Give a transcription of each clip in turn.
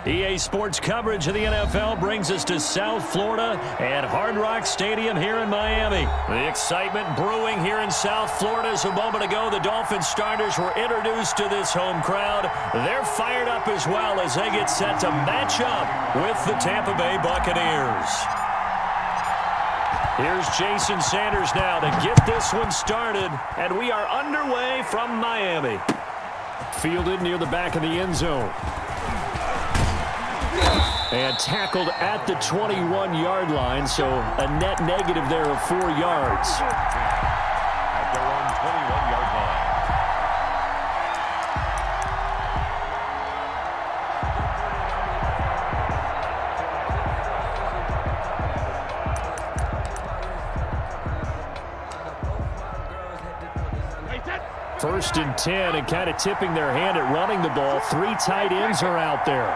EA Sports coverage of the NFL brings us to South Florida at Hard Rock Stadium here in Miami. The excitement brewing here in South Florida as a moment ago the Dolphins starters were introduced to this home crowd. They're fired up as well as they get set to match up with the Tampa Bay Buccaneers. Here's Jason Sanders now to get this one started, and we are underway from Miami. Fielded near the back of the end zone. And tackled at the 21-yard line, so a net negative there of 4 yards. At their own 21-yard line. First and 10, and kind of tipping their hand at running the ball. 3 tight ends are out there.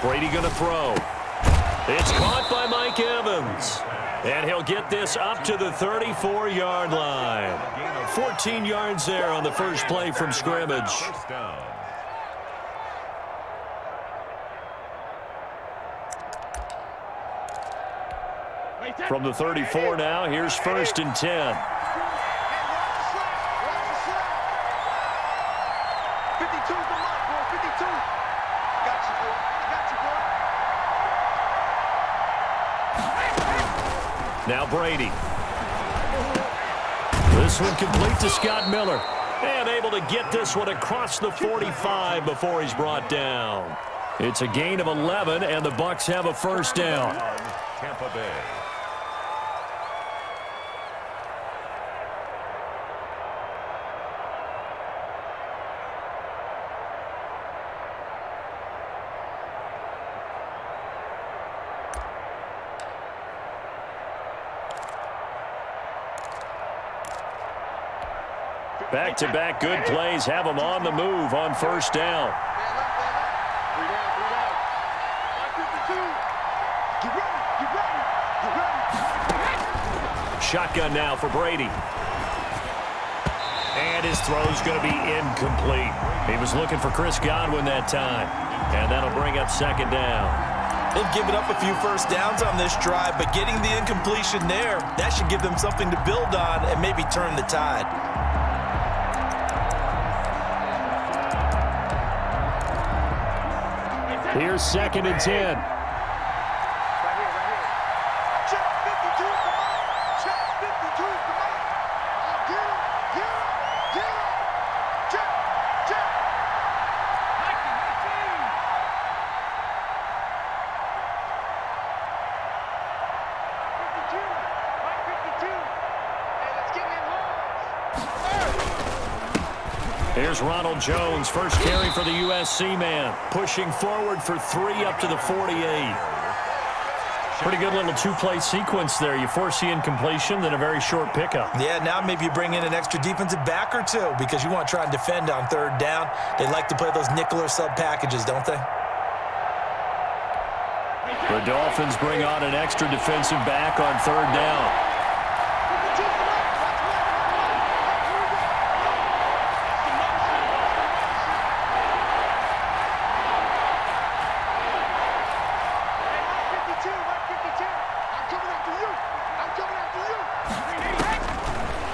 Brady going to throw. It's caught by Mike Evans. And he'll get this up to the 34-yard line. 14 yards there on the first play from scrimmage. From the 34 now, here's first and 10. Now Brady. This one complete to Scott Miller. And able to get this one across the 45 before he's brought down. It's a gain of 11, and the Bucs have a first down. Tampa Bay. Back-to-back good plays have them on the move on first down. Shotgun now for Brady. And his throw's going to be incomplete. He was looking for Chris Godwin that time. And that'll bring up second down. They've given up a few first downs on this drive, but getting the incompletion there, that should give them something to build on and maybe turn the tide. Here's second and 10. Here's Ronald Jones, first carry for the USC man. Pushing forward for 3 up to the 48. Pretty good little 2-play sequence there. You force the incompletion, then a very short pickup. Yeah, now maybe you bring in an extra defensive back or two because you want to try and defend on third down. They like to play those nickel or sub packages, don't they? The Dolphins bring on an extra defensive back on third down.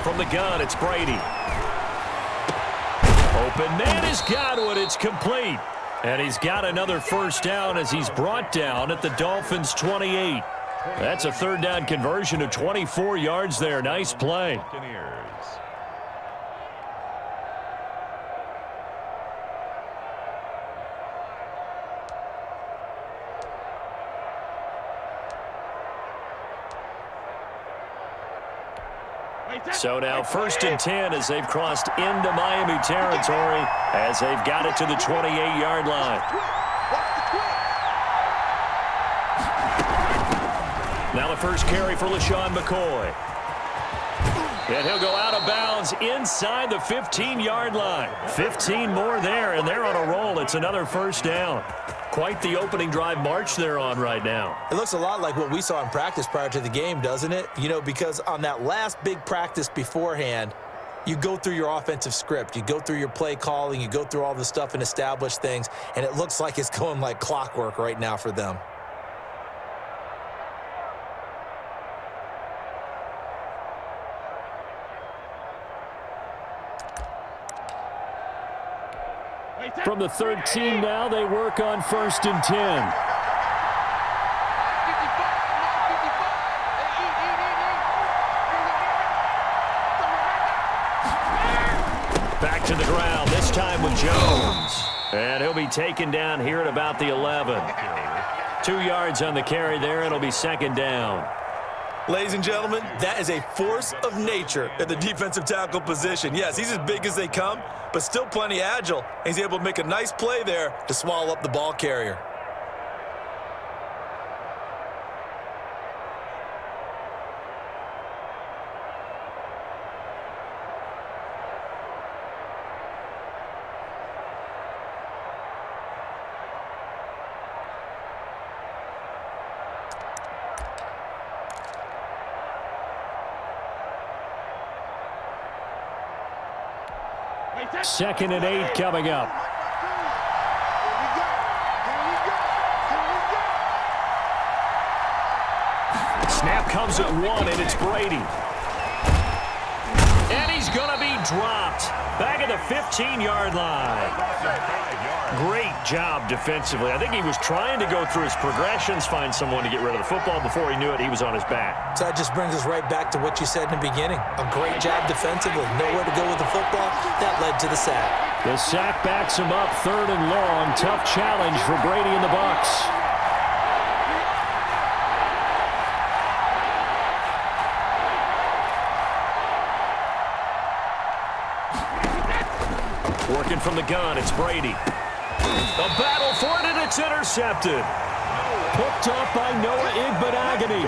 From the gun, it's Brady. Open man is Godwin. It's complete. And he's got another first down as he's brought down at the Dolphins' 28. That's a third down conversion of 24 yards there. Nice play. So now first and 10 as they've crossed into Miami territory as they've got it to the 28-yard line. Now the first carry for LaShawn McCoy. And he'll go out of bounds inside the 15-yard line. 15 more there, and they're on a roll. It's another first down. Quite the opening drive march they're on right now. It looks a lot like what we saw in practice prior to the game, doesn't it? You know, because on that last big practice beforehand, You go through your offensive script. You go through your play calling. You go through all the stuff and establish things, and it looks like it's going like clockwork right now for them. From the 13 now, they work on 1st and 10. Back to the ground, this time with Jones. And he'll be taken down here at about the 11. 2 yards on the carry there. It'll be 2nd down. Ladies and gentlemen, that is a force of nature at the defensive tackle position. Yes, he's as big as they come, but still plenty agile. He's able to make a nice play there to swallow up the ball carrier. Second and 8 coming up. Snap comes at 1, and it's Brady. And he's going to be dropped. Back at the 15-yard line. Great job defensively. I think he was trying to go through his progressions, find someone to get rid of the football. Before he knew it, he was on his back. So that just brings us right back to what you said in the beginning. A great job defensively. Nowhere to go with the football. That led to the sack. The sack backs him up 3rd and long. Tough challenge for Brady and the Bucs. Working from the gun, it's Brady. A battle for it, and it's intercepted. Picked up by Noah Igbenogany.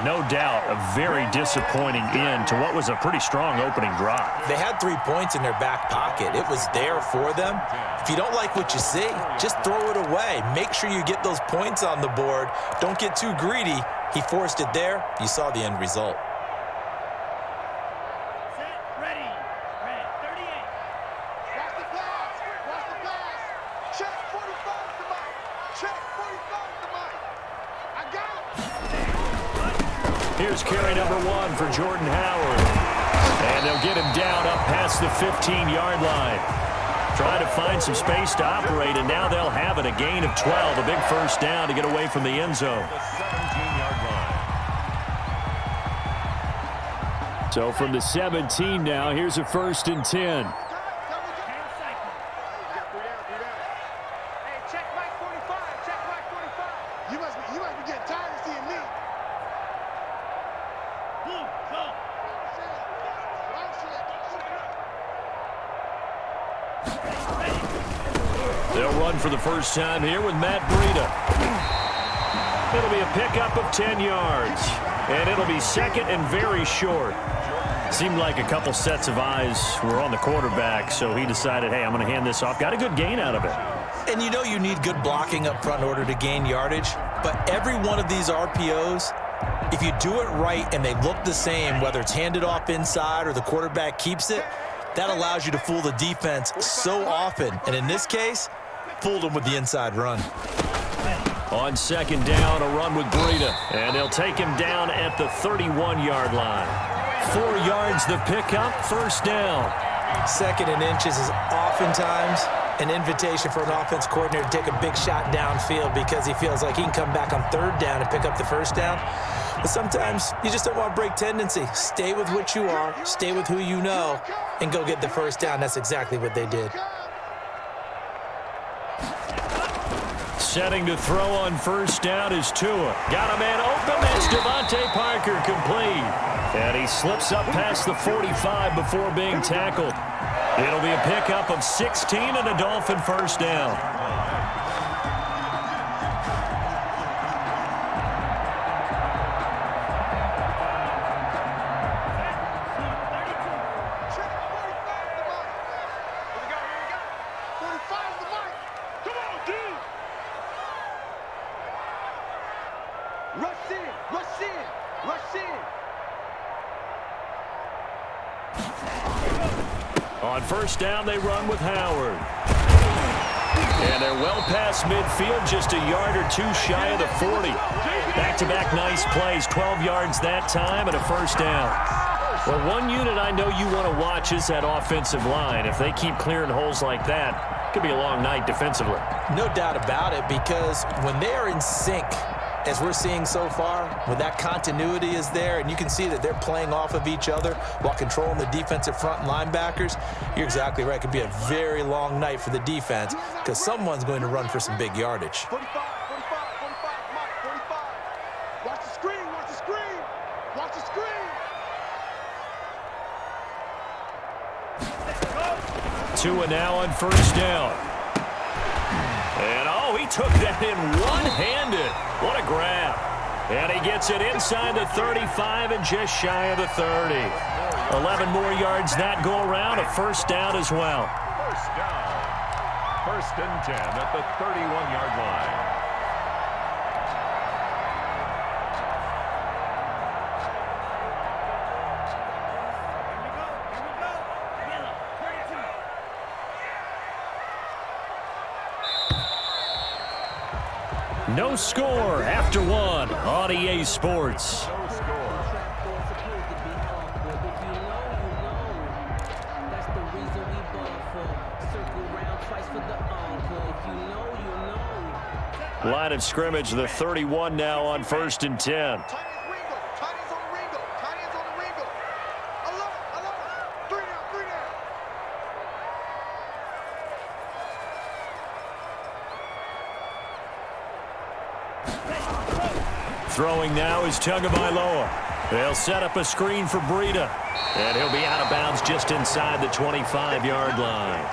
No doubt, a very disappointing end to what was a pretty strong opening drive. They had 3 points in their back pocket. It was there for them. If you don't like what you see, just throw it away. Make sure you get those points on the board. Don't get too greedy. He forced it there. You saw the end result. Here's carry number 1 for Jordan Howard. And they'll get him down up past the 15-yard line. Trying to find some space to operate, and now they'll have it. A gain of 12, a big first down to get away from the end zone. So from the 17 now, here's a 1st and 10. They'll run for the first time here with Matt Breida. It'll be a pickup of 10 yards. And it'll be 2nd and very short. Seemed like a couple sets of eyes were on the quarterback, so he decided, hey, I'm going to hand this off. Got a good gain out of it. And you know you need good blocking up front in order to gain yardage. But every one of these RPOs, if you do it right and they look the same, whether it's handed off inside or the quarterback keeps it, that allows you to fool the defense so often. And in this case, fooled them with the inside run. On 2nd down, a run with Breida. And they'll take him down at the 31-yard line. 4 yards the pickup, first down. 2nd and inches is oftentimes an invitation for an offense coordinator to take a big shot downfield because he feels like he can come back on 3rd down and pick up the first down. But sometimes you just don't want to break tendency. Stay with what you are, stay with who you know, and go get the first down. That's exactly what they did. Setting to throw on first down is Tua. Got a man open. That's Devontae Parker complete. And he slips up past the 45 before being tackled. It'll be a pickup of 16 and a Dolphin first down. On first down, they run with Howard. And they're well past midfield, just a yard or two shy of the 40. Back-to-back nice plays, 12 yards that time and a first down. Well, one unit I know you want to watch is that offensive line. If they keep clearing holes like that, it could be a long night defensively. No doubt about it, because when they are in sync, as we're seeing so far, when that continuity is there and you can see that they're playing off of each other while controlling the defensive front and linebackers, you're exactly right. It could be a very long night for the defense because someone's going to run for some big yardage. 45, Mike, 45. Watch the screen, watch the screen. Watch the screen. Tua now on first down. And, oh, he took that in one-handed. What a grab. And he gets it inside the 35 and just shy of the 30. 11 more yards that go around, a first down as well. First down. First and 10 at the 31-yard line. No score after one on EA Sports. No score. Line of scrimmage, the 31 now on first and 10. Throwing now is Tagovailoa. They'll set up a screen for Breida. And he'll be out of bounds just inside the 25-yard line.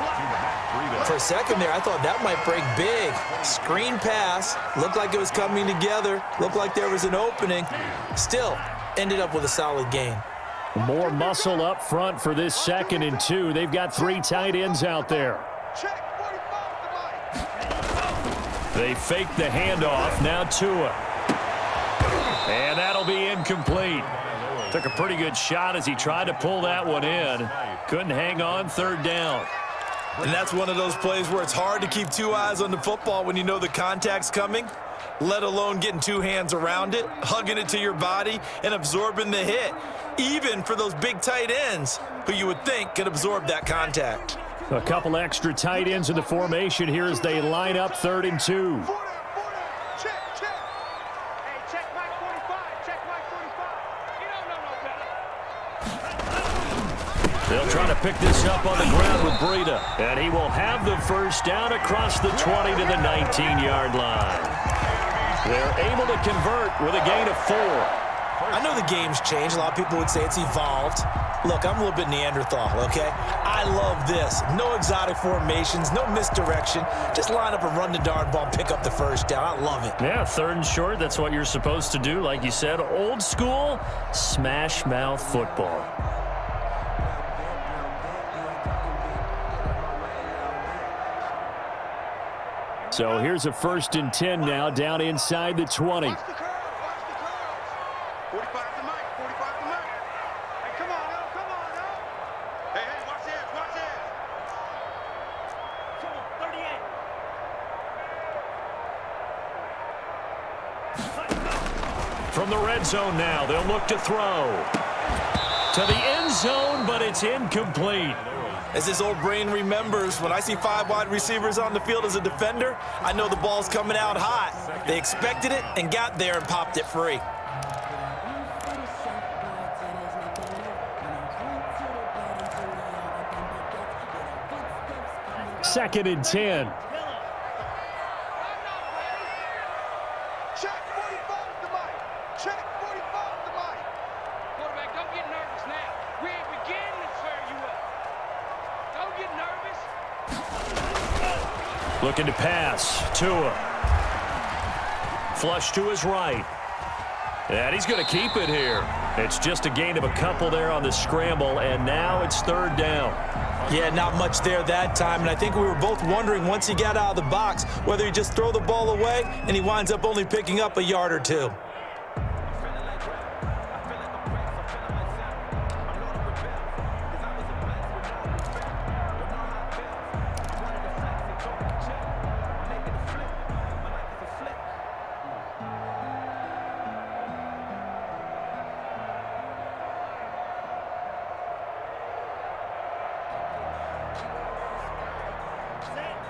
For a second there, I thought that might break big. Screen pass. Looked like it was coming together. Looked like there was an opening. Still, ended up with a solid gain. More muscle up front for this 2nd and 2. They've got 3 tight ends out there. They fake the handoff. Now Tua. And that'll be incomplete. Took a pretty good shot as he tried to pull that one in. Couldn't hang on, 3rd down. And that's one of those plays where it's hard to keep 2 eyes on the football when you know the contact's coming, let alone getting 2 hands around it, hugging it to your body, and absorbing the hit, even for those big tight ends who you would think could absorb that contact. A couple extra tight ends in the formation here as they line up 3rd and 2. They'll try to pick this up on the ground with Breida. And he will have the first down across the 20 to the 19-yard line. They're able to convert with a gain of 4. I know the game's changed. A lot of people would say it's evolved. Look, I'm a little bit Neanderthal, okay? I love this. No exotic formations, no misdirection. Just line up and run the darn ball and pick up the first down. I love it. Yeah, 3rd and short, that's what you're supposed to do. Like you said, old school, smash mouth football. So here's a 1st and 10 now down inside the 20. 45 to Mike, 45 to Mike. Hey, come on now. Hey, watch this. Come on, 38. From the red zone now, they'll look to throw. To the end zone, but it's incomplete. As his old brain remembers, when I see 5 wide receivers on the field as a defender, I know the ball's coming out hot. They expected it and got there and popped it free. Second and 10. Check 45 to Mike. Check 45 to Mike. Quarterback, don't get nervous now. We ain't beginning to swear you up. Don't get nervous. Looking to pass. Tua. Flush to his right. And he's going to keep it here. It's just a gain of a couple there on the scramble, and now it's 3rd down. Yeah, not much there that time, and I think we were both wondering once he got out of the box whether he just throw the ball away and he winds up only picking up a yard or 2.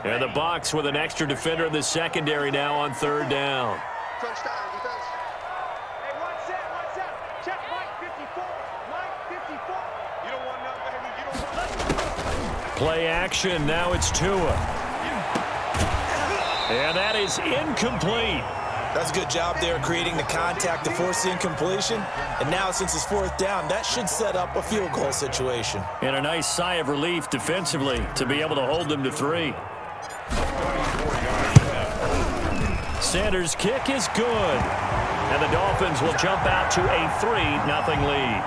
And the Bucs with an extra defender in the secondary now on third down. Crunch time, defense. Hey, one set. Check Mike 54. Mike 54. You don't want nothing, baby. You don't want nothing. Play action. Now it's Tua. And that is incomplete. That's a good job there creating the contact to force the incompletion. And now since it's fourth down, that should set up a field goal situation. And a nice sigh of relief defensively to be able to hold them to 3. Sanders' kick is good. And the Dolphins will jump out to a 3-0 lead.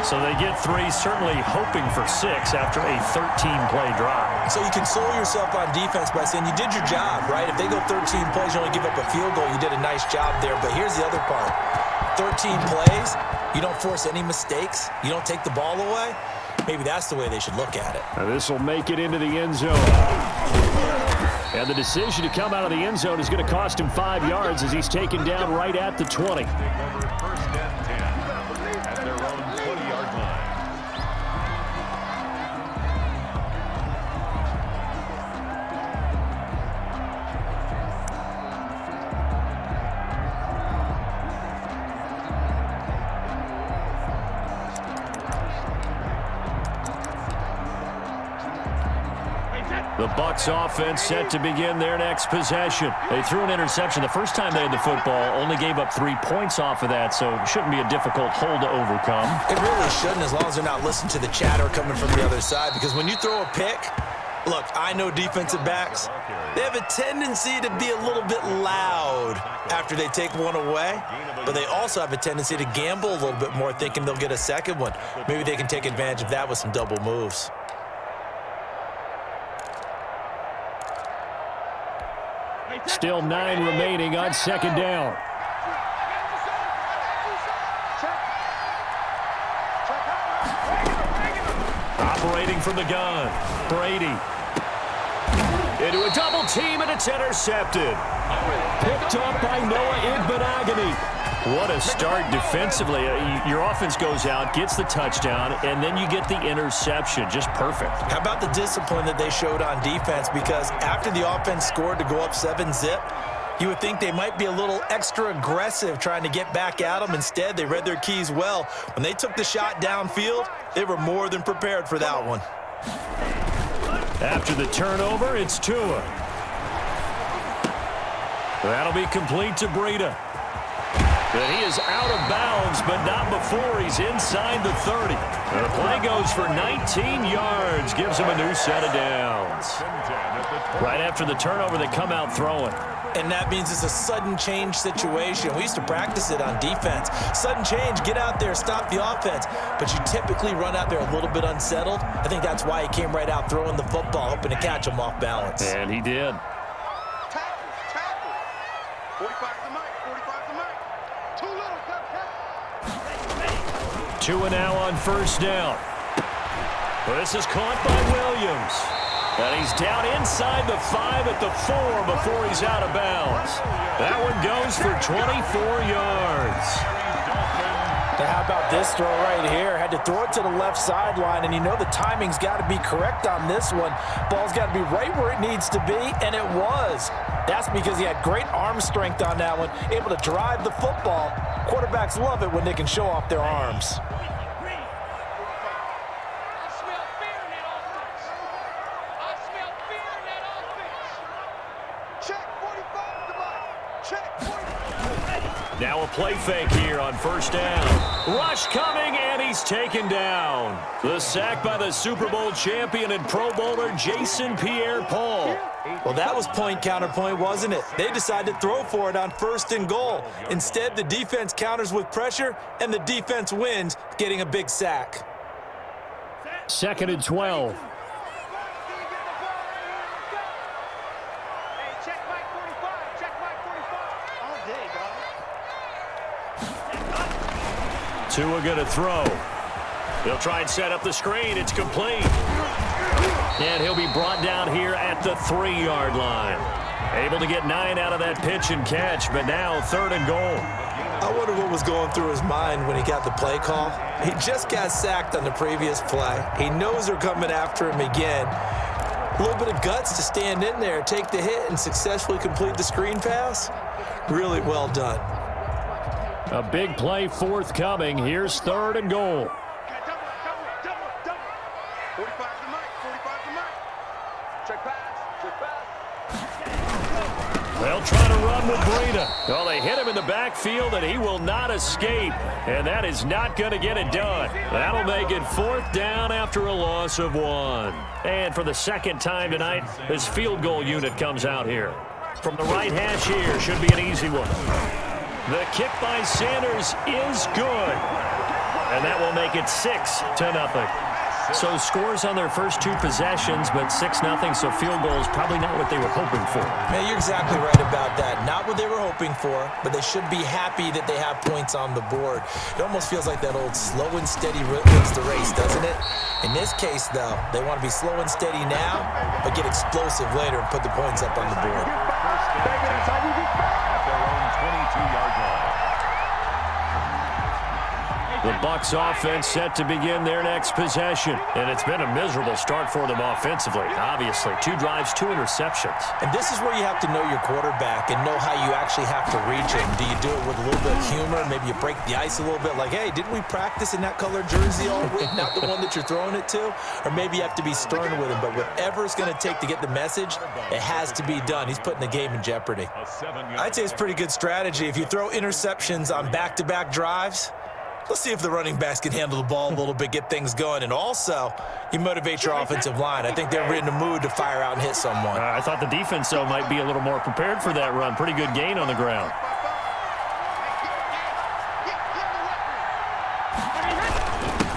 So they get 3, certainly hoping for 6 after a 13-play drive. So you console yourself on defense by saying you did your job, right? If they go 13 plays, you only give up a field goal, you did a nice job there. But here's the other part. 13 plays, you don't force any mistakes, you don't take the ball away. Maybe that's the way they should look at it. Now this will make it into the end zone. And the decision to come out of the end zone is going to cost him 5 yards as he's taken down right at the 20. First and 10 at their own 20-yard line. The Bucs offense set to begin their next possession. They threw an interception the first time they had the football, only gave up 3 points off of that, so it shouldn't be a difficult hole to overcome. It really shouldn't, as long as they're not listening to the chatter coming from the other side, because when you throw a pick, look, I know defensive backs, they have a tendency to be a little bit loud after they take one away, but they also have a tendency to gamble a little bit more, thinking they'll get a second one. Maybe they can take advantage of that with some double moves. Still 9 remaining on second down. Operating from the gun, Brady. Into a double team, and it's intercepted. Picked up by Noah Igbenogany. What a start defensively. Your offense goes out, gets the touchdown, and then you get the interception. Just perfect. How about the discipline that they showed on defense? Because after the offense scored to go up 7-zip, you would think they might be a little extra aggressive trying to get back at them. Instead, they read their keys well. When they took the shot downfield, they were more than prepared for that one. After the turnover, it's Tua. That'll be complete to Breida. But he is out of bounds, but not before he's inside the 30. The play goes for 19 yards, gives him a new set of downs. Right after the turnover, they come out throwing. And that means it's a sudden change situation. We used to practice it on defense. Sudden change, get out there, stop the offense. But you typically run out there a little bit unsettled. I think that's why he came right out throwing the football, hoping to catch him off balance. And he did. Tackle. 45 to Mike. 45 to Mike. Too little, cut. Tua now on first down. This is caught by Williams. And he's down inside the 5 at the 4 before he's out of bounds. That one goes for 24 yards. Now how about this throw right here? Had to throw it to the left sideline, and you know the timing's got to be correct on this one. Ball's got to be right where it needs to be, and it was. That's because he had great arm strength on that one, able to drive the football. Quarterbacks love it when they can show off their arms. Now a play fake here on first down. Rush coming, and he's taken down. The sack by the Super Bowl champion and Pro Bowler Jason Pierre-Paul. Well, that was point counterpoint, wasn't it? They decided to throw for it on first and goal. Instead, the defense counters with pressure, and the defense wins, getting a big sack. 2nd and 12. Tua going to throw. He'll try and set up the screen. It's complete. And he'll be brought down here at the 3-yard line. Able to get 9 out of that pitch and catch, but now 3rd and goal. I wonder what was going through his mind when he got the play call. He just got sacked on the previous play. He knows they're coming after him again. A little bit of guts to stand in there, take the hit, and successfully complete the screen pass. Really well done. A big play forthcoming. Here's 3rd and goal. Double. 45 to Mike. Check pass. They'll try to run with Breida. Well, they hit him in the backfield, and he will not escape. And that is not going to get it done. That'll make it 4th down after a loss of 1. And for the 2nd time tonight, this field goal unit comes out here. From the right hash here, should be an easy one. The kick by Sanders is good. And that will make it 6-0. So scores on their first 2 possessions, but 6-0, so field goal is probably not what they were hoping for. Man, you're exactly right about that. Not what they were hoping for, but they should be happy that they have points on the board. It almost feels like that old slow and steady wins the race, doesn't it? In this case, though, they want to be slow and steady now, but get explosive later and put the points up on the board. At their own 22-yard line. The Bucs offense set to begin their next possession. And it's been a miserable start for them offensively, obviously. 2 drives, 2 interceptions. And this is where you have to know your quarterback and know how you actually have to reach him. Do you do it with a little bit of humor? Maybe you break the ice a little bit like, hey, didn't we practice in that colored jersey all week? Not the one that you're throwing it to? Or maybe you have to be stern with him. But whatever it's going to take to get the message, it has to be done. He's putting the game in jeopardy. I'd say it's pretty good strategy. If you throw interceptions on back-to-back drives, let's see if the running backs can handle the ball a little bit, get things going. And also, you motivate your offensive line. I think they're in the mood to fire out and hit someone. I thought the defense, though, might be a little more prepared for that run. Pretty good gain on the ground.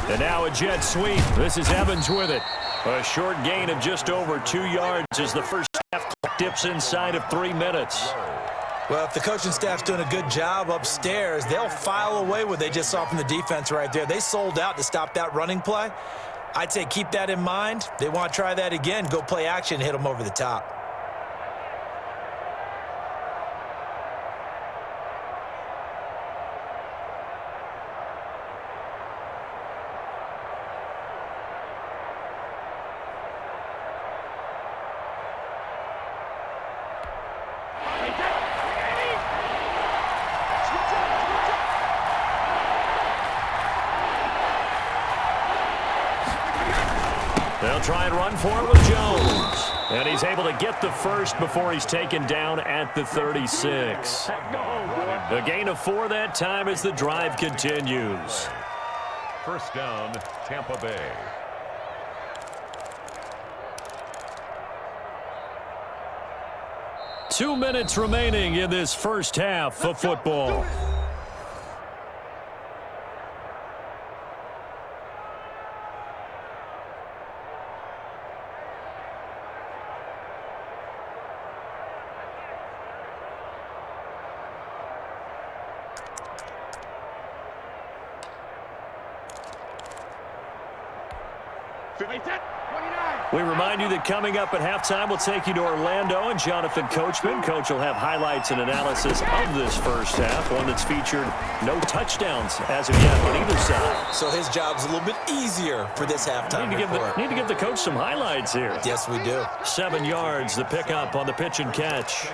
And now a jet sweep. This is Evans with it. A short gain of just over 2 yards as the first half dips inside of 3 minutes. Well, if the coaching staff's doing a good job upstairs, they'll file away what they just saw from the defense right there. They sold out to stop that running play. I'd say keep that in mind. They want to try that again, go play action, hit them over the top. They'll try and run for it with Jones. And he's able to get the first before he's taken down at the 36. A gain of 4 that time as the drive continues. 1st down, Tampa Bay. Two minutes remaining in this first half of football. We remind you that coming up at halftime, we'll take you to Orlando and Jonathan Coachman. Coach will have highlights and analysis of this first half, one that's featured no touchdowns as of yet on either side. So his job's a little bit easier for this halftime report. Need to give the coach some highlights here. Yes, we do. 7 yards, the pickup on the pitch and catch.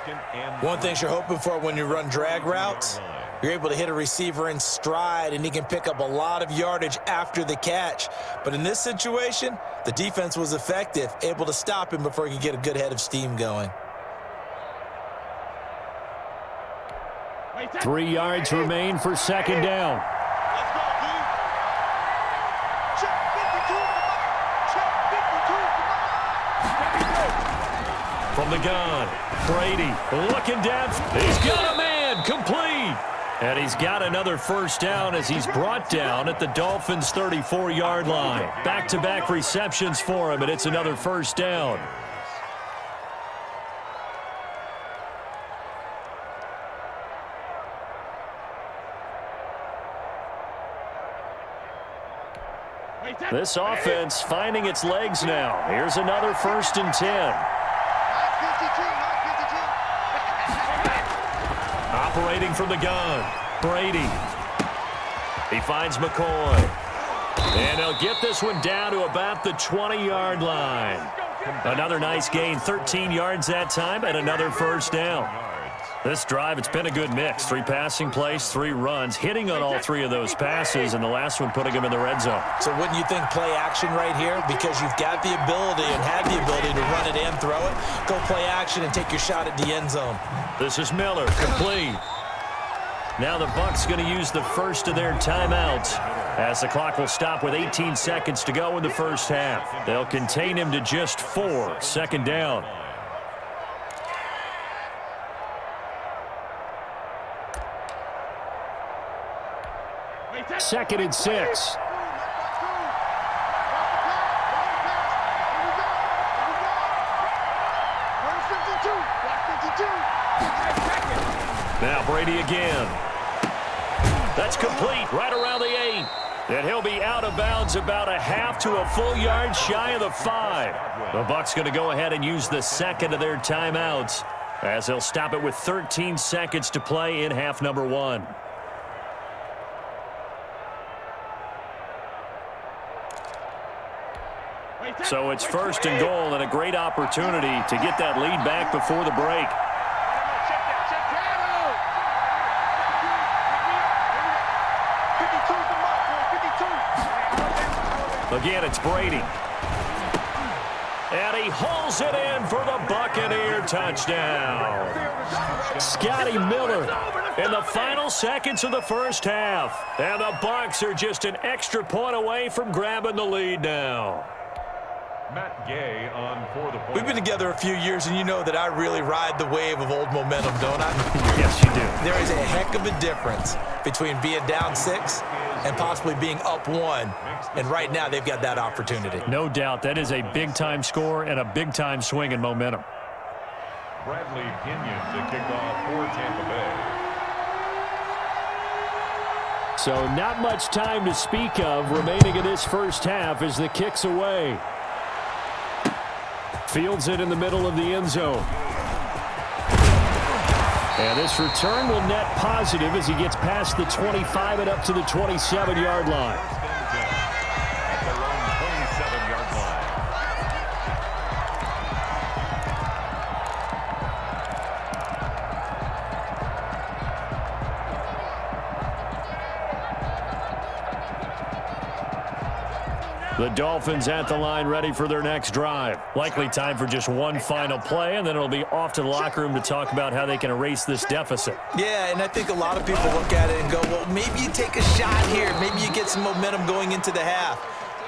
One thing you're hoping for when you run drag routes, you're able to hit a receiver in stride, and he can pick up a lot of yardage after the catch. But in this situation, the defense was effective, able to stop him before he could get a good head of steam going. 3 yards remain for 2nd down. Let's go, dude. Check 52. Check 52. From the gun, Brady looking down. He's got a man, complete. And he's got another first down as he's brought down at the Dolphins' 34-yard line. Back-to-back receptions for him, and it's another first down. This offense finding its legs now. Here's another 1st and 10. Operating from the gun, Brady. He finds McCoy. And he'll get this one down to about the 20-yard line. Another nice gain, 13 yards that time, and another first down. This drive, it's been a good mix. 3 passing plays, 3 runs, hitting on all 3 of those passes, and the last one putting him in the red zone. So wouldn't you think play action right here? Because you've got the ability and have the ability to run it and throw it. Go play action and take your shot at the end zone. This is Miller, complete. Now the Bucs going to use the first of their timeouts as the clock will stop with 18 seconds to go in the first half. They'll contain him to just 4, second down. Second and 6. Now Brady again. That's complete right around the 8. And he'll be out of bounds about a half to a full yard shy of the 5. The Bucs going to go ahead and use the second of their timeouts as they'll stop it with 13 seconds to play in half number 1. So it's first and goal and a great opportunity to get that lead back before the break. Again, it's Brady. And he hauls it in for the Buccaneer touchdown. Scotty Miller in the final seconds of the first half. And the Bucs are just an extra point away from grabbing the lead now. Matt Gay on for the point. We've been together a few years, and you know that I really ride the wave of old momentum, don't I? Yes, you do. There is a heck of a difference between being down 6 and possibly being up 1. And right now, they've got that opportunity. No doubt. That is a big-time score and a big-time swing in momentum. Bradley Pinion to kick off for Tampa Bay. So not much time to speak of remaining in this first half as the kick's away. Fields it in the middle of the end zone. And this return will net positive as he gets past the 25 and up to the 27-yard line. At their own 27-yard line. The Dolphins at the line ready for their next drive. Likely time for just one final play, and then it'll be off to the locker room to talk about how they can erase this deficit. Yeah, and I think a lot of people look at it and go, well, maybe you take a shot here. Maybe you get some momentum going into the half.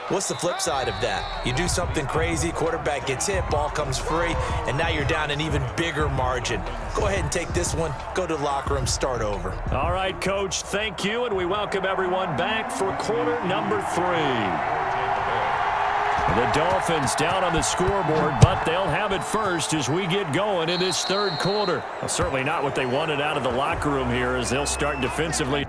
What's the flip side of that? You do something crazy, quarterback gets hit, ball comes free, and now you're down an even bigger margin. Go ahead and take this one, go to the locker room, start over. All right, Coach, thank you, and we welcome everyone back for quarter number 3. The Dolphins down on the scoreboard, but they'll have it first as we get going in this third quarter. Well, certainly not what they wanted out of the locker room here as they'll start defensively.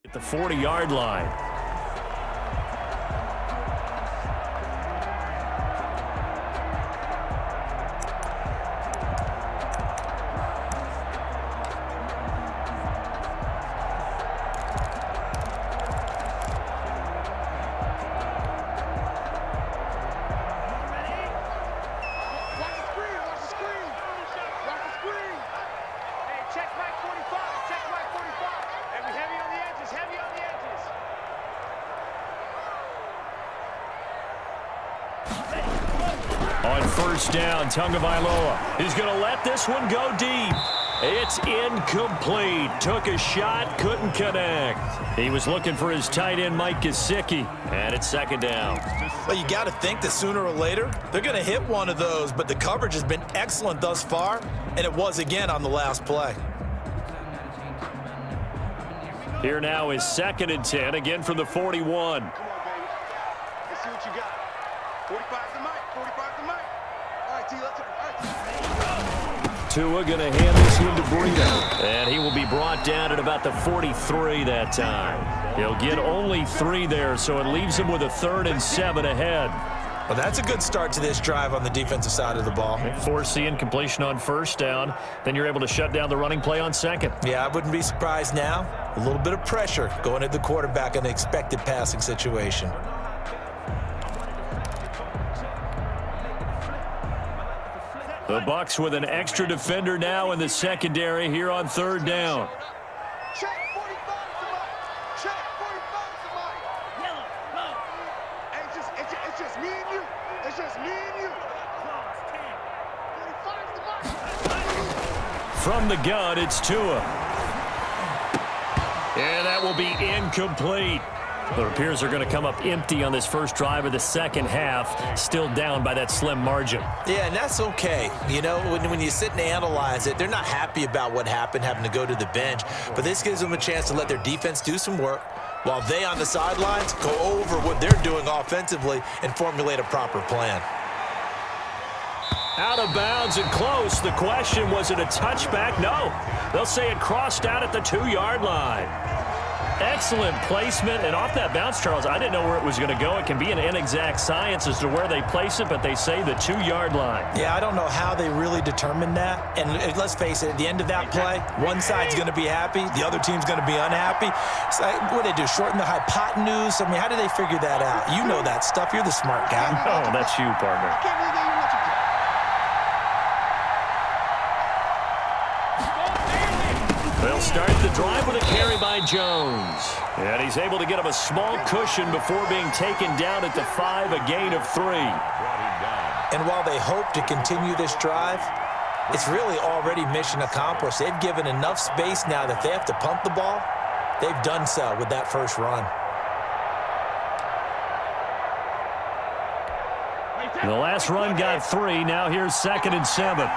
At the 40-yard line. On first down, Tagovailoa. He's going to let this one go deep. It's incomplete. Took a shot, couldn't connect. He was looking for his tight end, Mike Gesicki, and it's second down. Well, you got to think that sooner or later, they're going to hit one of those, but the coverage has been excellent thus far, and it was again on the last play. Here now is 2nd and 10, again from the 41. Come on, baby. Let's see what you got. 45's the mic. 45's the mic. All right, T, let's go. All right, T. Tua going to hand this one to Breida. And he will be brought down at about the 43 that time. He'll get only 3 there, so it leaves him with a 3rd and 7 ahead. Well, that's a good start to this drive on the defensive side of the ball. Force the incompletion on 1st down. Then you're able to shut down the running play on 2nd. Yeah, I wouldn't be surprised now. A little bit of pressure going at the quarterback in the expected passing situation. The Bucs with an extra defender now in the secondary here on 3rd down. Check 45's the mic. Check 45's the mic. Yellow, go. Hey, it's just me and you. It's just me and you. 45's the mic. From the gun, it's Tua. And that will be incomplete. It appears they're going to come up empty on this first drive of the 2nd half, still down by that slim margin. Yeah, and that's okay. You know, when you sit and analyze it, they're not happy about what happened, having to go to the bench. But this gives them a chance to let their defense do some work while they on the sidelines go over what they're doing offensively and formulate a proper plan. Out of bounds and close. The question, was it a touchback? No. They'll say it crossed out at the 2-yard line. Excellent placement, and off that bounce, Charles, I didn't know where it was going to go. It can be an inexact science as to where they place it, but they say the 2-yard line. Yeah, I don't know how they really determined that. And let's face it, at the end of that play, one side's going to be happy, the other team's going to be unhappy. So what do they do, shorten the hypotenuse? I mean, how do they figure that out? You know that stuff. You're the smart guy. Oh, that's you, partner. I can't believe they even let you do. They'll start the drive with a carry by Jones. And he's able to get him a small cushion before being taken down at the 5, a gain of 3. And while they hope to continue this drive, it's really already mission accomplished. They've given enough space now that they have to punt the ball. They've done so with that first run. The last run got 3. Now here's 2nd and 7.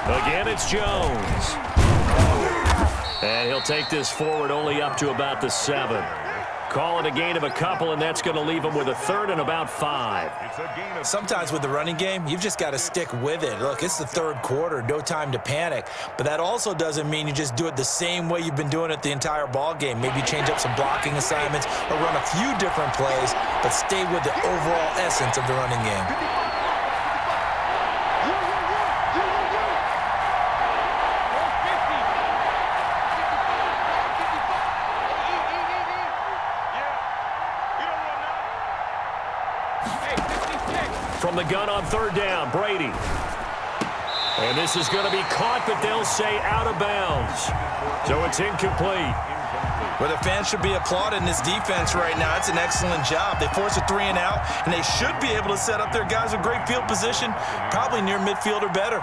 Again, it's Jones. And he'll take this forward only up to about the 7. Call it a gain of a couple, and that's going to leave him with a 3rd and about 5. Sometimes with the running game, you've just got to stick with it. Look, it's the 3rd quarter, no time to panic. But that also doesn't mean you just do it the same way you've been doing it the entire ball game. Maybe change up some blocking assignments or run a few different plays, but stay with the overall essence of the running game. From the gun on 3rd down, Brady. And this is going to be caught, but they'll say out of bounds. So it's incomplete. Well, the fans should be applauding this defense right now. It's an excellent job. They force a 3 and out, and they should be able to set up their guys with great field position, probably near midfield or better.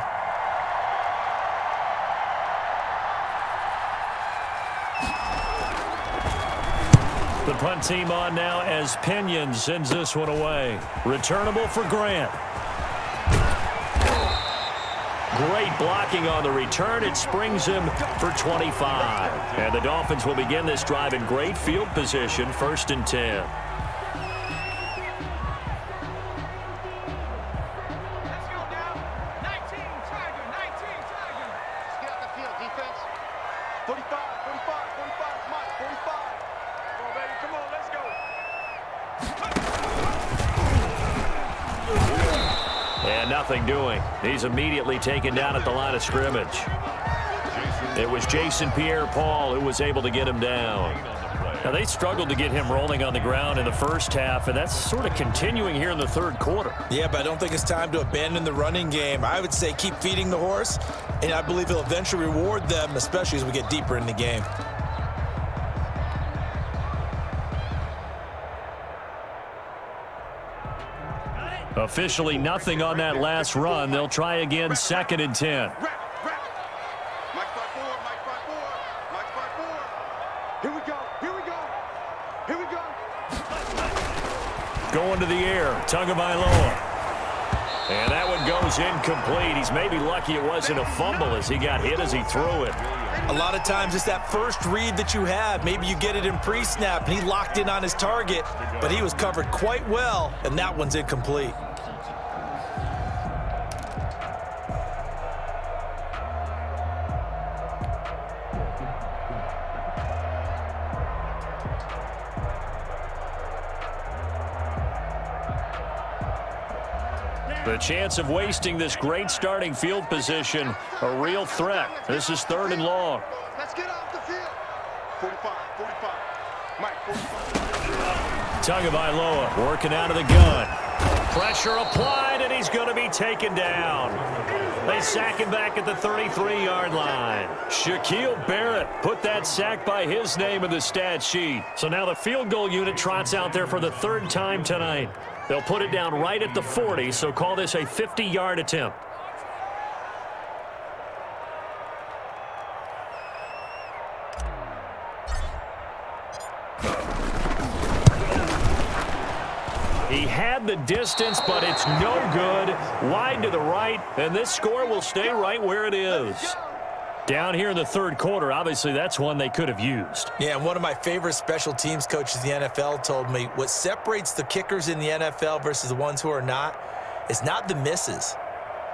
The punt team on now as Pinion sends this one away. Returnable for Grant. Great blocking on the return. It springs him for 25. And the Dolphins will begin this drive in great field position, 1st and 10. Nothing doing. He's immediately taken down at the line of scrimmage. It was Jason Pierre-Paul who was able to get him down. Now, they struggled to get him rolling on the ground in the first half, and that's sort of continuing here in the 3rd quarter. Yeah, but I don't think it's time to abandon the running game. I would say keep feeding the horse, and I believe he'll eventually reward them, especially as we get deeper in the game. Officially nothing on that last run. They'll try again, 2nd and 10. Mike's by 4. Mike's by 4. Mike's by 4. Here we go. Here we go. Here we go. Going to the air. Tagovailoa. And that one goes incomplete. He's maybe lucky it wasn't a fumble as he got hit as he threw it. A lot of times it's that first read that you have. Maybe you get it in pre-snap, and he locked in on his target, but he was covered quite well, and that one's incomplete. The chance of wasting this great starting field position, a real threat. This is 3rd and long. Let's get off the field. 45. Mike, 45. Tagovailoa working out of the gun. Pressure applied, and he's going to be taken down. They sack him back at the 33-yard line. Shaquille Barrett put that sack by his name in the stat sheet. So now the field goal unit trots out there for the 3rd time tonight. They'll put it down right at the 40, so call this a 50-yard attempt. He had the distance, but it's no good. Wide to the right, and this score will stay right where it is. Down here in the 3rd quarter, obviously that's one they could have used. Yeah, and one of my favorite special teams coaches in the NFL told me what separates the kickers in the NFL versus the ones who are not is not the misses.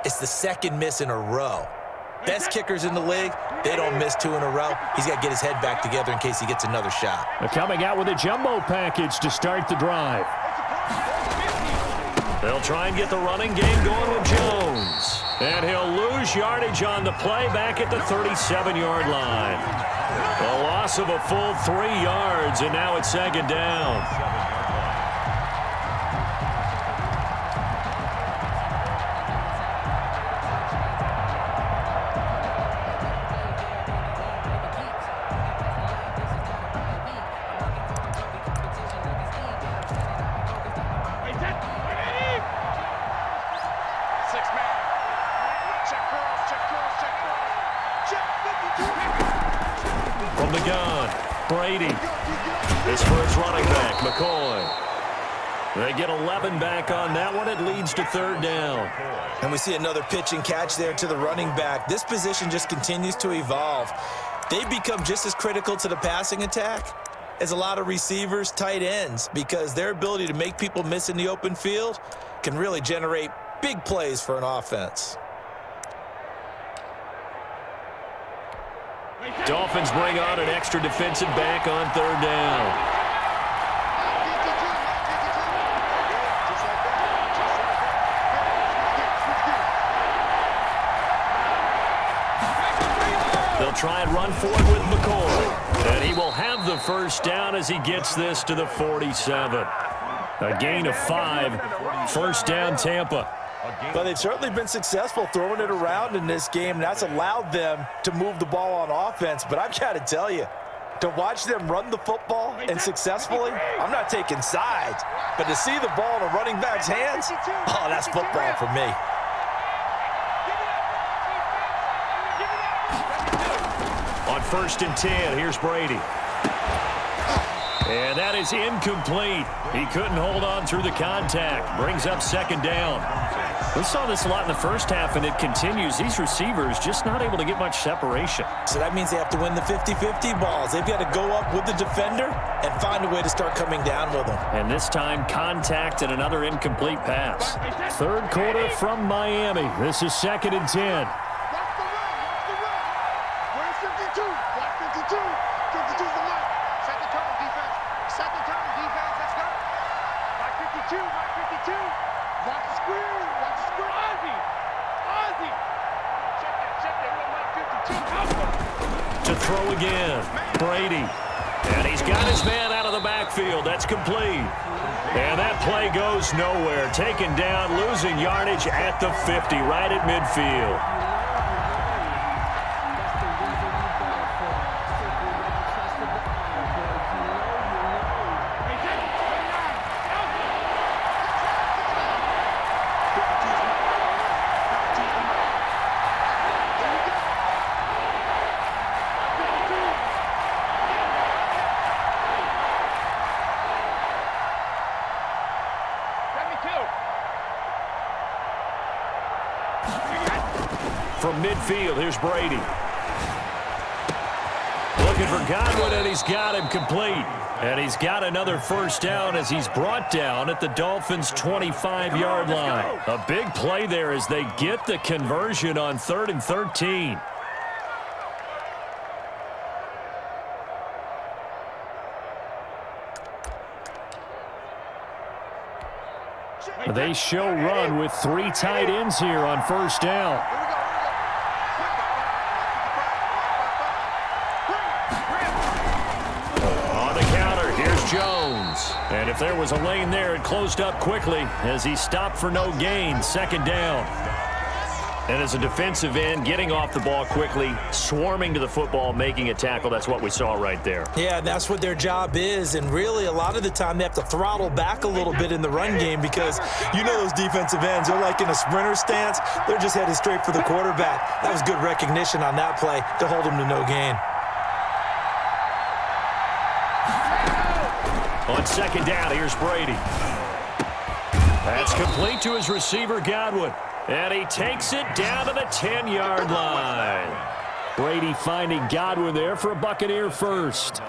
It's the second miss in a row. Best kickers in the league, they don't miss 2 in a row. He's got to get his head back together in case he gets another shot. They're coming out with a jumbo package to start the drive. They'll try and get the running game going with Jones. And he'll lose yardage on the play back at the 37-yard line. A loss of a full 3 yards, and now it's 2nd down. From the gun, Brady. This for his running back, McCoy. They get 11 back on that one. It leads to 3rd down. And we see another pitch and catch there to the running back. This position just continues to evolve. They become just as critical to the passing attack as a lot of receivers, tight ends, because their ability to make people miss in the open field can really generate big plays for an offense. Dolphins bring on an extra defensive back on 3rd down. They'll try and run forward with McCoy. And he will have the 1st down as he gets this to the 47. A gain of 5. 1st down, Tampa. But they've certainly been successful throwing it around in this game, and that's allowed them to move the ball on offense. But I've got to tell you, to watch them run the football and successfully, I'm not taking sides, but to see the ball in a running back's hands, oh, that's football for me. On 1st and 10, here's Brady. And that is incomplete. He couldn't hold on through the contact. Brings up 2nd down. We saw this a lot in the first half, and it continues. These receivers just not able to get much separation. So that means they have to win the 50-50 balls. They've got to go up with the defender and find a way to start coming down with them. And this time, contact and another incomplete pass. 3rd quarter from Miami. This is 2nd and 10. Where's 52? Block 52. 52's the mark. Second turn defense. Second turn defense. Let's go. Block 52. Block 52. Watch the screen. Watch the screen. Ozzy. Check that. Block 52. To throw again. Brady. And he's got his man out of the backfield. That's complete. And that play goes nowhere. Taken down, losing yardage at the 50, right at midfield. midfield. Here's Brady. Looking for Godwin, and he's got him complete. And he's got another first down as he's brought down at the Dolphins' 25-yard line. A big play there as they get the conversion on 3rd and 13. They show run with 3 tight ends here on first down. On the counter, here's Jones. And if there was a lane there, it closed up quickly as he stopped for no gain. 2nd down. And as a defensive end, getting off the ball quickly, swarming to the football, making a tackle, that's what we saw right there. Yeah, that's what their job is, and really a lot of the time they have to throttle back a little bit in the run game because you know those defensive ends, they're like in a sprinter stance. They're just headed straight for the quarterback. That was good recognition on that play to hold him to no gain. On 2nd down, here's Brady. That's complete to his receiver, Godwin. And he takes it down to the 10-yard line. Brady finding Godwin there for a Buccaneer first.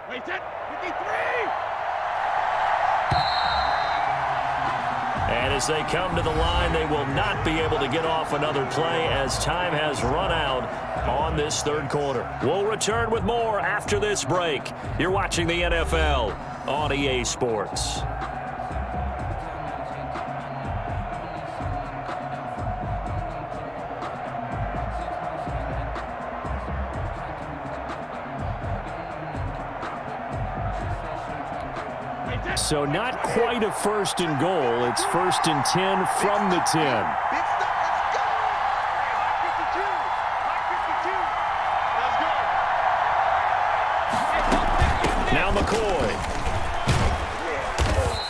Wait, 53! And as they come to the line, they will not be able to get off another play as time has run out on this 3rd quarter. We'll return with more after this break. You're watching the NFL on EA Sports. So not quite a 1st and goal. It's 1st and 10 from the 10. Big stop, let's go! 52, 52. Let's go. Now McCoy.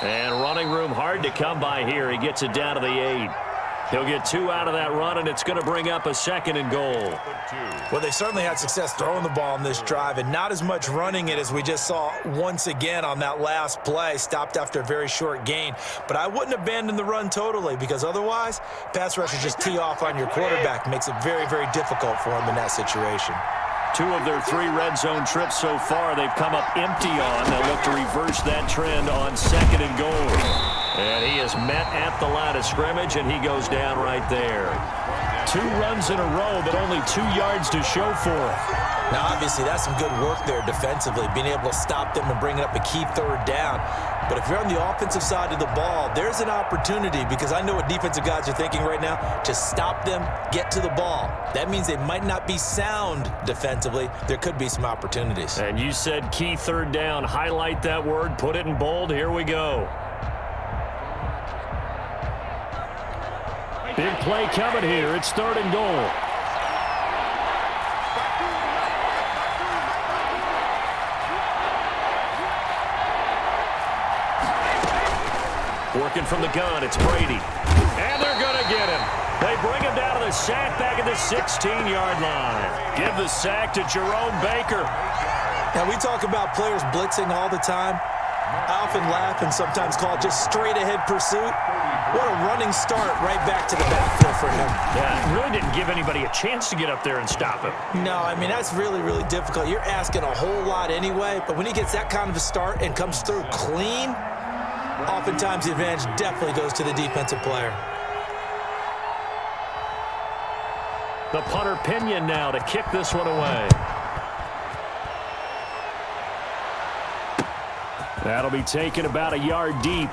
And running room hard to come by here. He gets it down to the 8. He'll get 2 out of that run, and it's going to bring up a 2nd and goal. Well, they certainly had success throwing the ball on this drive and not as much running it as we just saw once again on that last play. Stopped after a very short gain. But I wouldn't abandon the run totally because otherwise, pass rushers just tee off on your quarterback. Makes it very, very difficult for him in that situation. 2 of their 3 red zone trips so far, they've come up empty on. They'll look to reverse that trend on 2nd and goal. And he is met at the line of scrimmage, and he goes down right there. 2 runs in a row, but only 2 yards to show for it. Now, obviously, that's some good work there defensively, being able to stop them and bringing up a key 3rd down. But if you're on the offensive side of the ball, there's an opportunity because I know what defensive guys are thinking right now. Just stop them, get to the ball. That means they might not be sound defensively. There could be some opportunities. And you said key 3rd down. Highlight that word. Put it in bold. Here we go. Big play coming here. It's 3rd and goal. Working from the gun, it's Brady. And they're going to get him. They bring him down to the sack back at the 16-yard line. Give the sack to Jerome Baker. Now, we talk about players blitzing all the time. I often laugh and sometimes call it just straight-ahead pursuit. What a running start right back to the backfield for him. Yeah, it really didn't give anybody a chance to get up there and stop him. No, I mean, that's really, really difficult. You're asking a whole lot anyway, but when he gets that kind of a start and comes through clean, oftentimes the advantage definitely goes to the defensive player. The punter Pinion now to kick this one away. That'll be taken about a yard deep.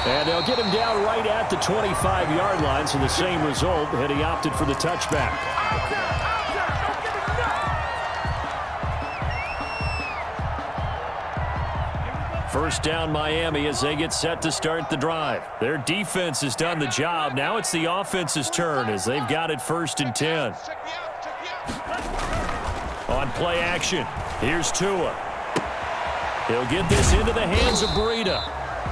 And they'll get him down right at the 25-yard line, so the same result, and he opted for the touchback. First down Miami as they get set to start the drive. Their defense has done the job. Now it's the offense's turn as they've got it 1st and 10. Check me out, check me out. on play action. Here's Tua. He'll get this into the hands of Breida.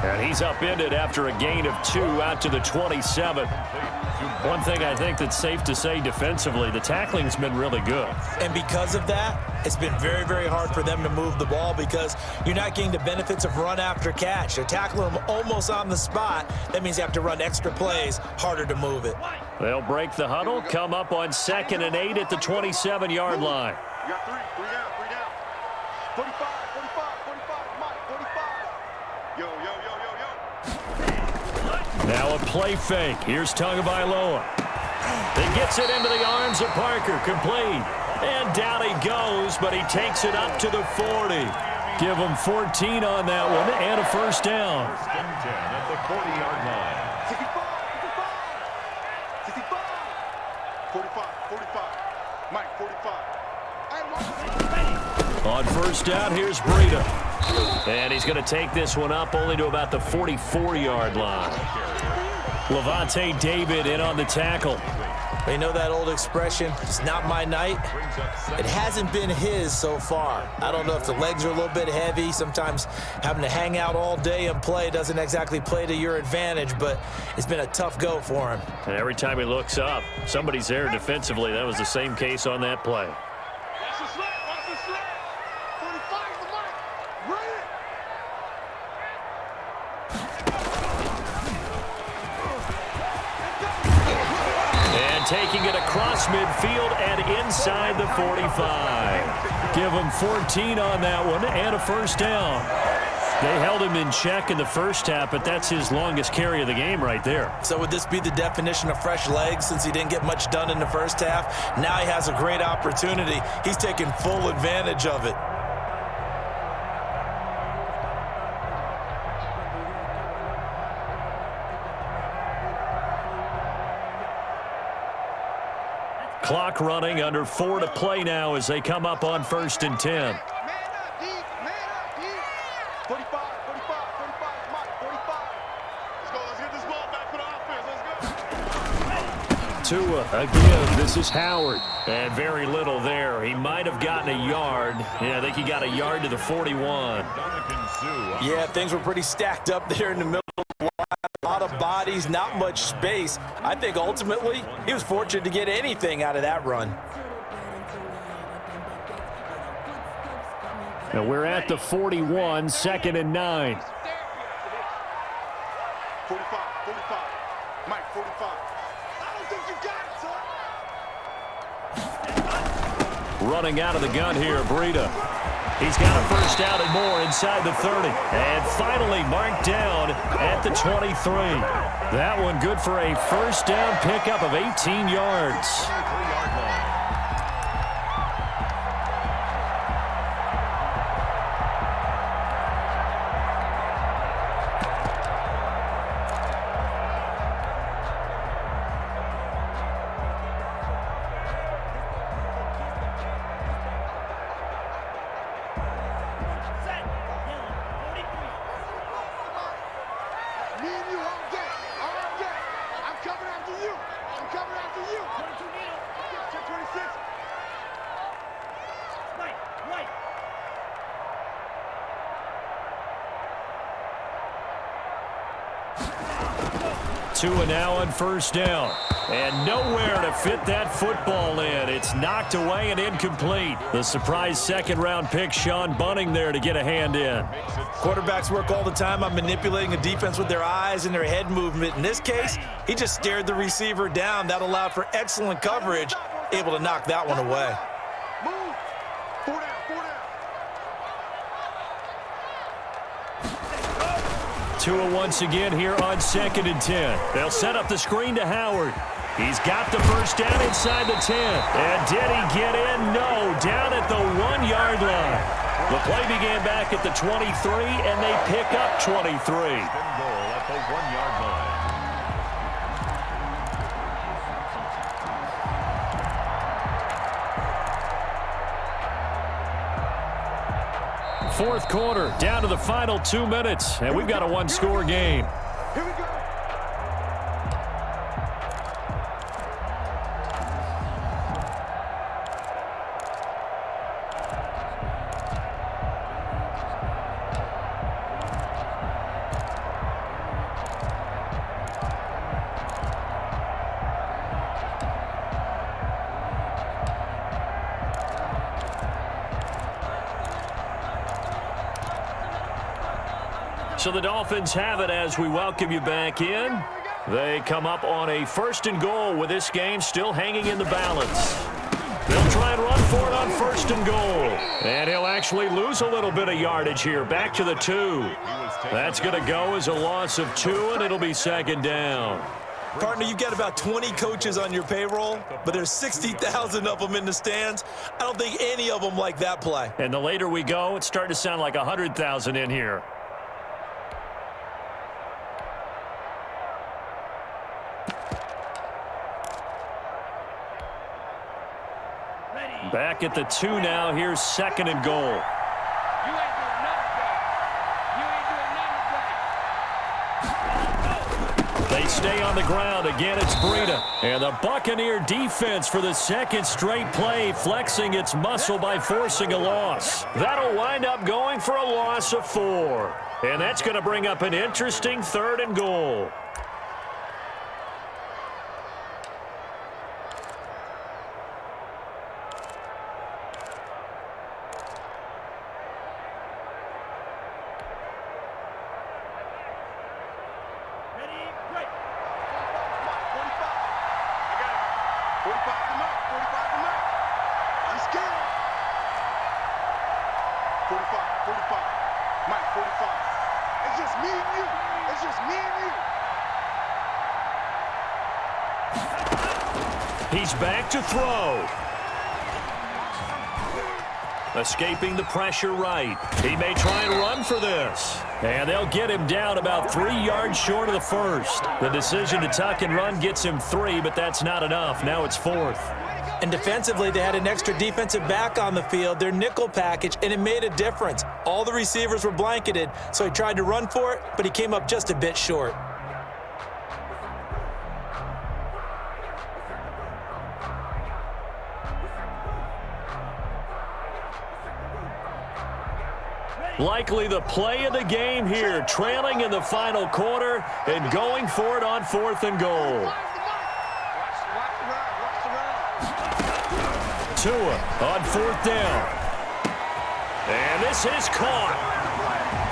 And he's upended after a gain of 2 out to the 27. One thing I think that's safe to say defensively, the tackling's been really good. And because of that, it's been very, very hard for them to move the ball because you're not getting the benefits of run after catch. They're tackling them almost on the spot. That means you have to run extra plays, harder to move it. They'll break the huddle, come up on 2nd and 8 at the 27-yard line. You got 3 down, 3 down. 45, 45, 45, Mike, 45. Yo, yo, yo, yo, yo. Now a play fake. Here's Tagovailoa. He gets it into the arms of Parker, complete. And down he goes, but he takes it up to the 40. Give him 14 on that one and a first down. 1st and 10 at the 40-yard line. 65, 45. Mike, 45. On first down, here's Breida. And he's going to take this one up only to about the 44-yard line. Levante David in on the tackle. You know that old expression, it's not my night? It hasn't been his so far. I don't know if the legs are a little bit heavy. Sometimes having to hang out all day and play doesn't exactly play to your advantage, but it's been a tough go for him. And every time he looks up, somebody's there defensively. That was the same case on that play. Watch the slap, watch the slap. 45 is the Mike. Run it. And taking it across midfield and inside the 45. Give him 14 on that one and a first down. They held him in check in the first half, but that's his longest carry of the game right there. So would this be the definition of fresh legs since he didn't get much done in the first half? Now he has a great opportunity. He's taking full advantage of it. Clock running, under 4 to play now as they come up on 1st and 10. Man up, D. Man up, D. 45, 45, 45 is Mike. 45. Let's go. Let's get this ball back for the offense. Let's go. Tua again. This is Howard. And very little there. He might have gotten a yard. Yeah, I think he got a yard to the 41. Yeah, things were pretty stacked up there in the middle. A lot of bodies, not much space. I think ultimately he was fortunate to get anything out of that run. Now we're at the 41, 2nd and 9. 45, 45. Mike, 45. I don't think you got it, son. Running out of the gun here, Breida. He's got a first down and more inside the 30. And finally marked down at the 23. That one good for a first down pickup of 18 yards. Me and you all day. All day. I'm coming after you. I'm coming after you. 22 meters. 26. Mike. Tua now on first down. And nowhere to fit that football in. It's knocked away and incomplete. The surprise second-round pick, Sean Bunting, there to get a hand in. Quarterbacks work all the time on manipulating a defense with their eyes and their head movement. In this case, he just stared the receiver down. That allowed for excellent coverage, able to knock that one away. Move. 4 down, 4 down. Tua once again here on 2nd and 10. They'll set up the screen to Howard. He's got the first down inside the 10. And did he get in? No, down at the 1-yard line. The play began back at the 23, and they pick up 23. Goal at the 1-yard line. Fourth quarter, down to the final 2 minutes, and we've got a one-score game. Here we go. So the Dolphins have it as we welcome you back in. They come up on a 1st and goal with this game still hanging in the balance. They'll try and run for it on 1st and goal. And he'll actually lose a little bit of yardage here. Back to the 2. That's going to go as a loss of 2, and it'll be 2nd down. Partner, you've got about 20 coaches on your payroll, but there's 60,000 of them in the stands. I don't think any of them like that play. And the later we go, it's starting to sound like 100,000 in here. Back at the 2 now. Here's 2nd and goal. You ain't doing nothing, bro. You ain't doing nothing, bro. They stay on the ground. Again, it's Breida. And the Buccaneer defense for the 2nd straight play, flexing its muscle by forcing a loss. That'll wind up going for a loss of 4. And that's going to bring up an interesting 3rd and goal. He's back to throw. Escaping the pressure right. He may try and run for this. And they'll get him down about 3 yards short of the 1st. The decision to tuck and run gets him 3, but that's not enough. Now it's 4th. And defensively, they had an extra defensive back on the field, their nickel package, and it made a difference. All the receivers were blanketed, so he tried to run for it, but he came up just a bit short. Likely the play of the game here, trailing in the final quarter and going for it on 4th and goal. Tua on 4th down. And this is caught.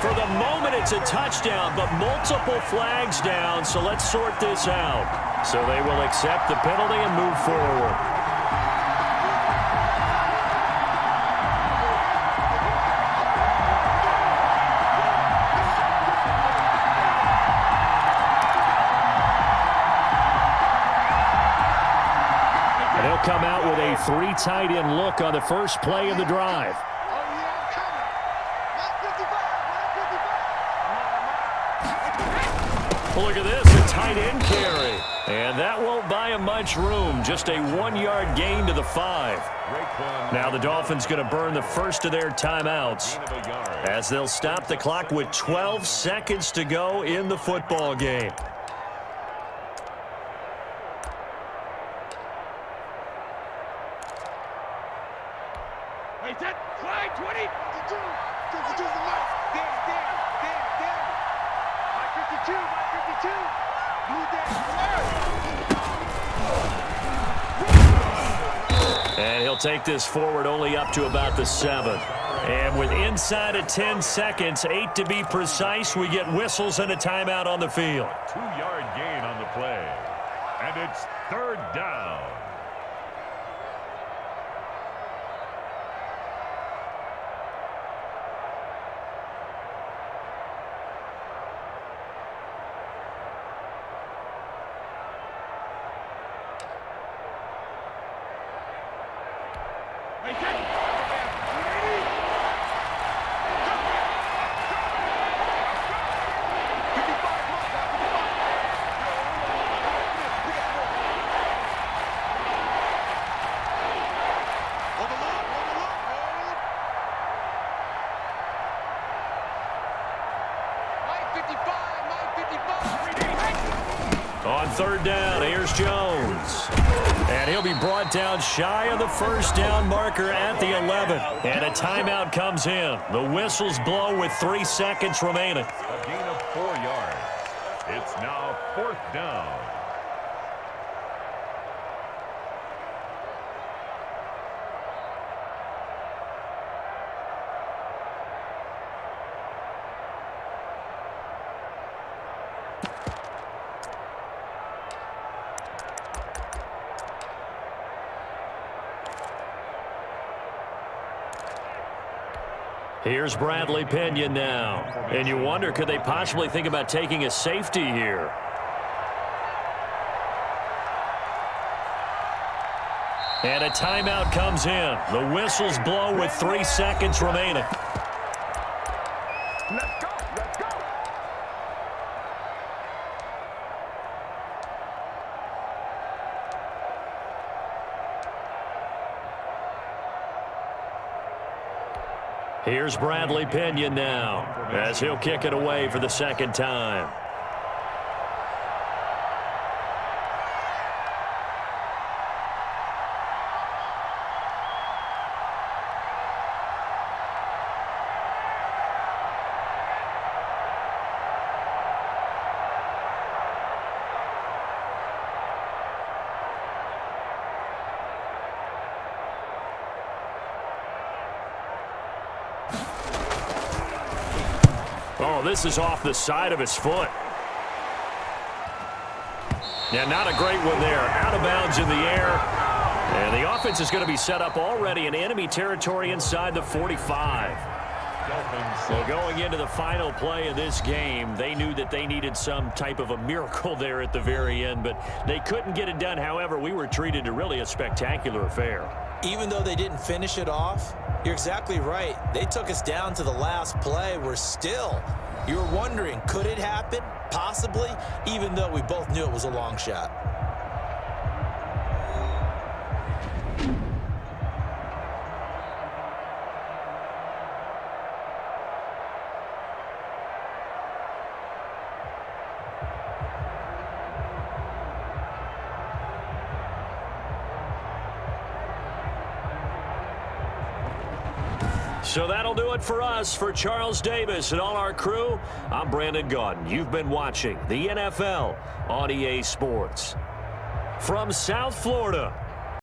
For the moment, it's a touchdown, but multiple flags down, so let's sort this out. So they will accept the penalty and move forward. Come out with a 3 tight end look on the first play of the drive. Look at this, a tight end carry. And that won't buy him much room. Just a 1-yard gain to the 5. Now the Dolphins going to burn the first of their timeouts as they'll stop the clock with 12 seconds to go in the football game. And he'll take this forward only up to about the 7. And with inside of 10 seconds, 8 to be precise, we get whistles and a timeout on the field. 2-yard gain on the play. And it's 3rd down. On 3rd down, here's Jones. And he'll be brought down shy of the 1st down marker at the 11. And a timeout comes in. The whistles blow with 3 seconds remaining. A gain of 4 yards. It's now 4th down. Here's Bradley Pinion now. And you wonder, could they possibly think about taking a safety here? And a timeout comes in. The whistles blow with 3 seconds remaining. Let's go. Let's go. Here's Bradley Pinion now as he'll kick it away for the second time. Oh, this is off the side of his foot. Yeah, not a great one there. Out of bounds in the air. And the offense is going to be set up already in enemy territory inside the 45. Well, going into the final play of this game, they knew that they needed some type of a miracle there at the very end, but they couldn't get it done. However, we were treated to really a spectacular affair. Even though they didn't finish it off, you're exactly right. They took us down to the last play. We're still, you were wondering, could it happen? Possibly, even though we both knew it was a long shot. So that'll do it for us. For Charles Davis and all our crew, I'm Brandon Gaudin. You've been watching the NFL on EA Sports. From South Florida,